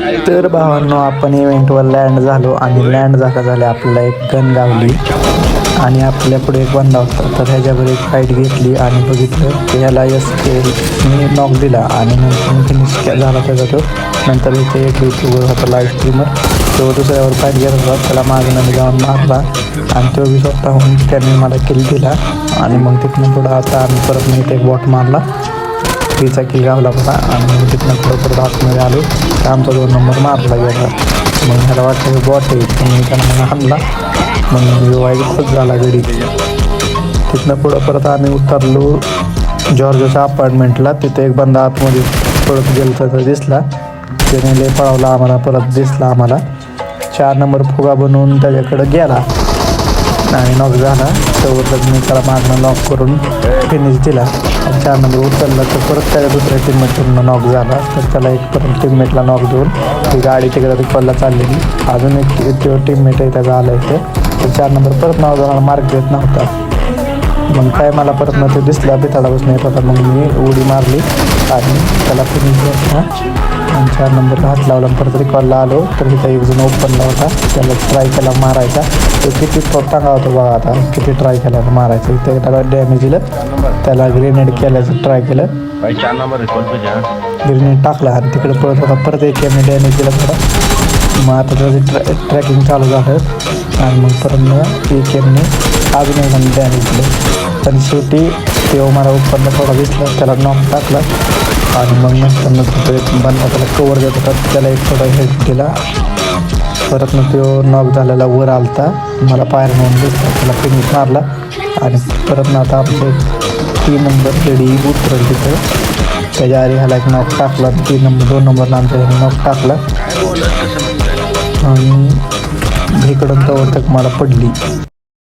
तर भावांनो, आपण इव्हेंटवर लँड झालो आणि लँड झाल्या आपल्याला एक गन गावली आणि आपल्या पुढे एक बंदा होता. तर ह्याच्यावर एक फाईट घेतली आणि बघितलं की ह्याला मी नॉक दिला आणि नंतर फिनिश झाला त्याचा तो. नंतर इथे एक यूट्यूबर होता लाईव्ह स्ट्रीमर, तो दुसऱ्यावर फाईट घेत होता. त्याला मागून जाऊन मारला आणि तो बी स्वतःहून त्याने मला किल दिला. आणि मग तिथनं पुढं आता आम्ही परत मी एक बॉट मारला, तिचा किल गावला होता. आणि मग तिथनं पुढं परत आतमध्ये आलो तर आमचा 2 नंबर मारला गेला. मग ह्याला वाटलं बॉट आहे, पण मी त्याला मग हाणला. मग वाईट खूप झाला गडी. तिथनं पुढं परत आम्ही उतरलो जॉर्जच्या अपार्टमेंटला. तिथे एक बंदा आतमध्ये पळत गेला तर दिसला, त्याने लय पळवला आम्हाला, परत दिसला आम्हाला. 4 नंबर फुगा बनवून त्याच्याकडं गेला आणि नॉक झाला. तर मी त्याला मागणं नॉक करून फिनिश दिला. 4 नंबर उचलला तर परत त्याच्या दुसऱ्या टीममेटकडून नॉक झाला. तर त्याला एक परत टीममेटला नॉक देऊन ती गाडी तिकडे रिकॉलला चाललेली. अजून एक तो टीममेट आहे त्याचा आला इथे. तर 4 नंबर परत नॉक झाला, मार्क देत नव्हता. मग काय मला परत न ते दिसला बिथाडापासून येत होता. मग मी उडी मारली आणि त्याला फिनिश दिला आणि 4 नंबरला हात लावला. परत रिकॉलला आलो तर तिथं एक जण ओपनला होता, त्याला ट्राय केला मारायचा. तो किती टांगा होता बघा, आता किती ट्राय केला मारायचं. इथे त्याला डॅमेज दिलं, त्याला ग्रेनेड केल्याचं ट्राय केलं, ग्रेनेड टाकला आणि तिकडे पळत होता. परत एक डॅमेज दिला थोडा. मग आता त्याची ट्रॅकिंग चालू झालं आणि मग परत एक अजून एक डॅमेज दिलं. पण शेवटी तेव्हा मला उत्पन्न थोडा दिसला, त्याला नॉक टाकला आणि मग नंतर एक बंदा त्याला कवर देत होता, त्याला एक थोडा हेल्प दिला. परत मग तो नॉक झालेला वर आलता, मला पायर म्हणून दिसला, त्याला फिनिश मारला. आणि परत ना आता आमचं 3 नंबर रेडी उतरल तिथं, त्याच्या आधी ह्याला एक नॉक टाकला. 2 नंबरला आमच्या ह्याने नॉक टाकला आणि इकडून तवर तक मला पडली.